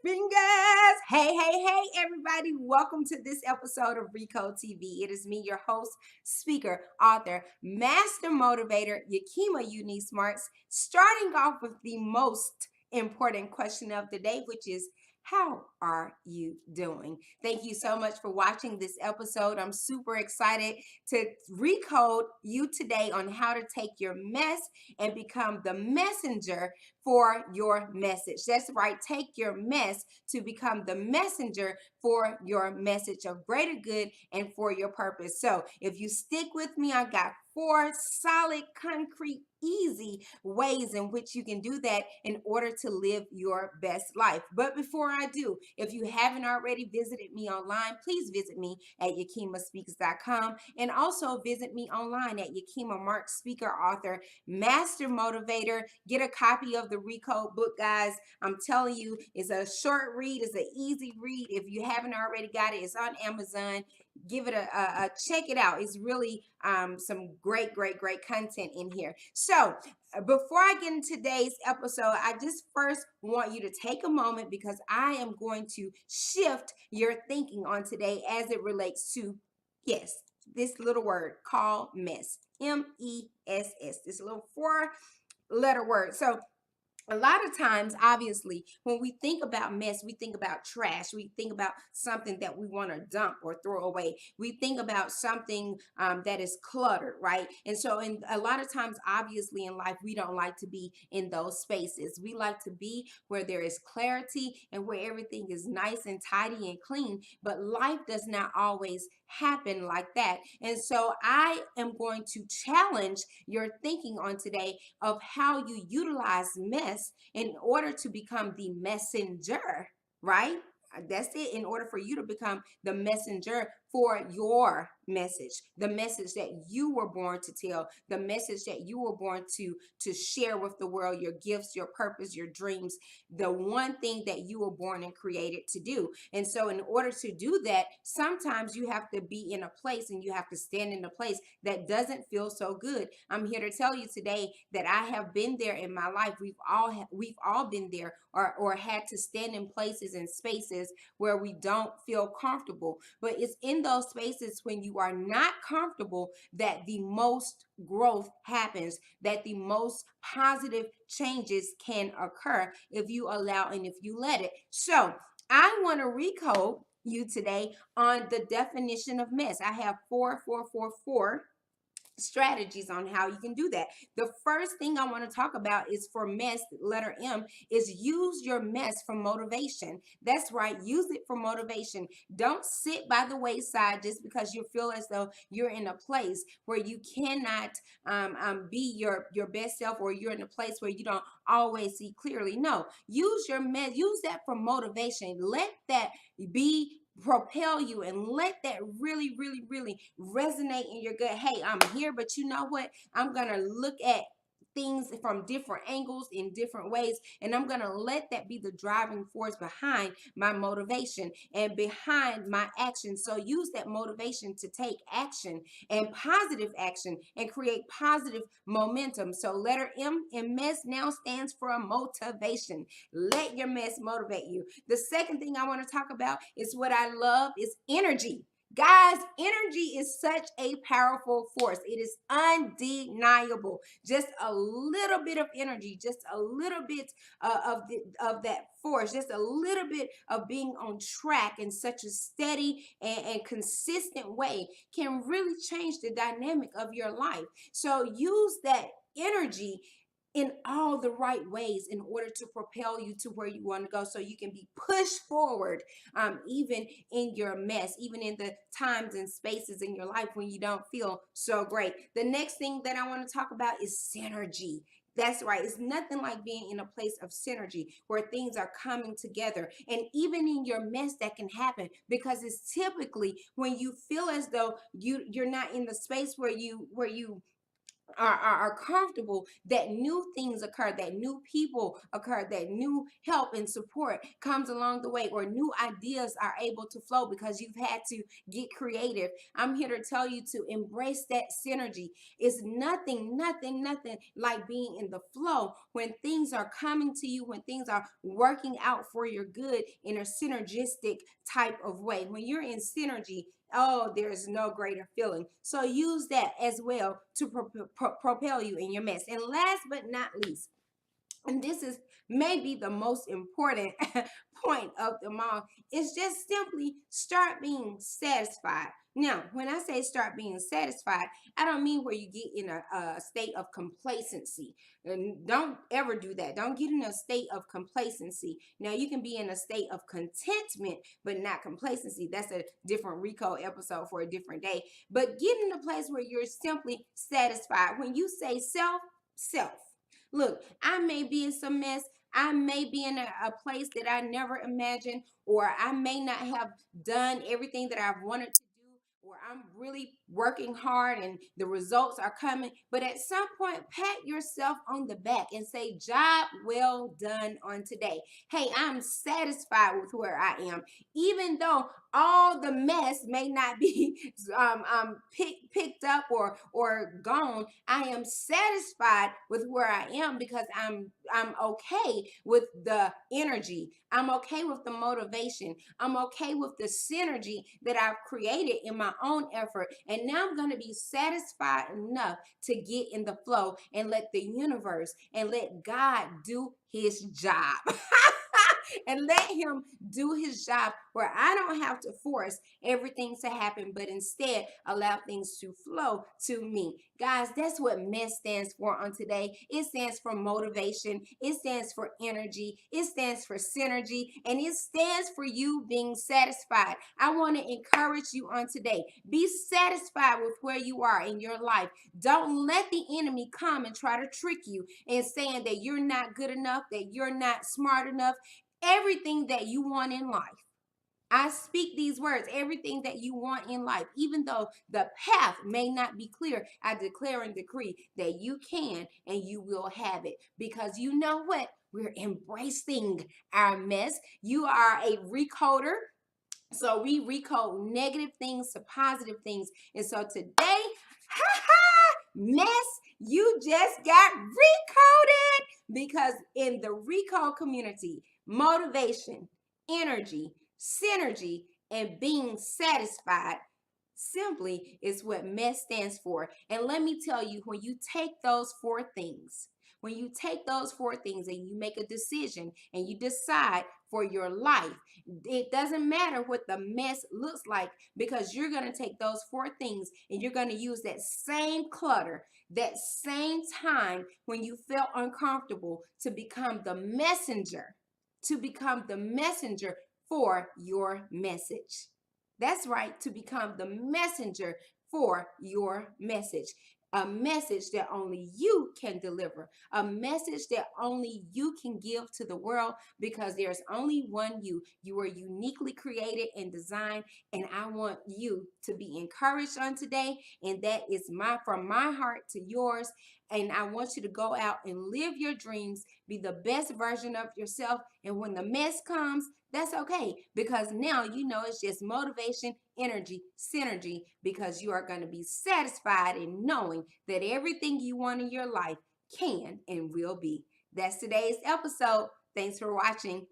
fingers. Hey, everybody. Welcome to this episode of Recode TV. It is me, your host, speaker, author, master motivator, Yakima Uni Smarts, starting off with the most important question of the day, which is, how are you doing? Thank you so much for watching this episode. I'm super excited to recode you today on how to take your mess and become the messenger for your message. That's right. Take your mess to become the messenger for your message of greater good and for your purpose. So if you stick with me, I got 4 solid, concrete, easy ways in which you can do that in order to live your best life. But before I do, if you haven't already visited me online, please visit me at yakimaspeaks.com and also visit me online at Yakima Mark, speaker, author, master motivator. Get a copy of the Recode book, guys. I'm telling you, it's a short read, it's an easy read. If you haven't already got it, it's on Amazon. Give it a check it out. It's really some great content in here. So before I get into today's episode, I just first want you to take a moment because I am going to shift your thinking on today as it relates to, yes, this little word called mess. M-E-S-S. This little 4-letter word. So a lot of times, obviously, when we think about mess, we think about trash. We think about something that we want to dump or throw away. We think about something that is cluttered, right? And so, in a lot of times, obviously, in life, we don't like to be in those spaces. We like to be where there is clarity and where everything is nice and tidy and clean. But life does not always happen like that. And so, I am going to challenge your thinking on today of how you utilize mess in order to become the messenger, right? That's it. In order for you to become the messenger for your message, the message that you were born to tell, the message that you were born to share with the world, your gifts, your purpose, your dreams, the one thing that you were born and created to do. And so in order to do that, sometimes you have to be in a place and you have to stand in a place that doesn't feel so good. I'm here to tell you today that I have been there in my life. We've all been there or had to stand in places and spaces where we don't feel comfortable. But it's in those spaces when you are not comfortable that the most growth happens, that the most positive changes can occur if you allow and if you let it. So I want to recode you today on the definition of mess. I have four strategies on how you can do that. The first thing I want to talk about is for mess, letter M, is use your mess for motivation. That's right, use it for motivation. Don't sit by the wayside just because you feel as though you're in a place where you cannot be your best self, or you're in a place where you don't always see clearly. No, use your mess, use that for motivation. Let that be propel you and let that really resonate in your gut. Hey, I'm here, but you know what? I'm gonna look at things from different angles in different ways, and I'm gonna let that be the driving force behind my motivation and behind my action. So use that motivation to take action and positive action and create positive momentum. So letter M in mess now stands for motivation. Let your mess motivate you. The second thing I want to talk about is what I love is energy. Guys, energy is such a powerful force. It is undeniable. Just a little bit of energy, just a little bit of that force, just a little bit of being on track in such a steady and consistent way can really change the dynamic of your life. So use that energy in all the right ways in order to propel you to where you want to go, so you can be pushed forward, even in your mess, even in the times and spaces in your life when you don't feel so great. The next thing that I want to talk about is synergy. That's right. It's nothing like being in a place of synergy where things are coming together. And even in your mess, that can happen because it's typically when you feel as though you're not in the space where you are comfortable, that new things occur, that new people occur, that new help and support comes along the way, or new ideas are able to flow because you've had to get creative. I'm here to tell you to embrace that synergy. It's nothing like being in the flow when things are coming to you, when things are working out for your good in a synergistic type of way. When you're in synergy, oh, there's no greater feeling. So use that as well to propel you in your mess. And last but not least, and this is maybe the most important point of them all, is just simply start being satisfied. Now, when I say start being satisfied, I don't mean where you get in a state of complacency. And don't ever do that. Don't get in a state of complacency. Now, you can be in a state of contentment, but not complacency. That's a different Rico episode for a different day. But get in a place where you're simply satisfied. When you say self. Look, I may be in some mess. I may be in a place that I never imagined, or I may not have done everything that I've wanted to do, or I'm really working hard and the results are coming. But at some point, pat yourself on the back and say, job well done on today. Hey, I'm satisfied with where I am, even though all the mess may not be picked up or gone. I am satisfied with where I am because I'm okay with the energy. I'm okay with the motivation. I'm okay with the synergy that I've created in my own effort. And now I'm going to be satisfied enough to get in the flow and let the universe and let God do his job. And let him do his job where I don't have to force everything to happen, but instead allow things to flow to me. Guys, that's what MESS stands for on today. It stands for motivation, it stands for energy, it stands for synergy, and it stands for you being satisfied. I want to encourage you on today. Be satisfied with where you are in your life. Don't let the enemy come and try to trick you and saying that you're not good enough, that you're not smart enough. Everything that you want in life, I speak these words, everything that you want in life, even though the path may not be clear, I declare and decree that you can and you will have it. Because you know what? We're embracing our mess. You are a recoder. So we recode negative things to positive things. And so today, mess, you just got recoded, because in the recode community, motivation, energy, synergy, and being satisfied simply is what MESS stands for. And let me tell you, when you take those four things, when you take those four things and you make a decision and you decide for your life, it doesn't matter what the mess looks like, because you're going to take those four things and you're going to use that same clutter, that same time when you felt uncomfortable, to become the messenger, for your message. That's right, to become the messenger for your message. A message that only you can deliver, a message that only you can give to the world, because there's only one you. You are uniquely created and designed, and I want you to be encouraged on today. And that is from my heart to yours. And I want you to go out and live your dreams, be the best version of yourself. And when the mess comes, that's okay, because now you know it's just motivation, energy, synergy, because you are going to be satisfied in knowing that everything you want in your life can and will be. That's today's episode. Thanks for watching.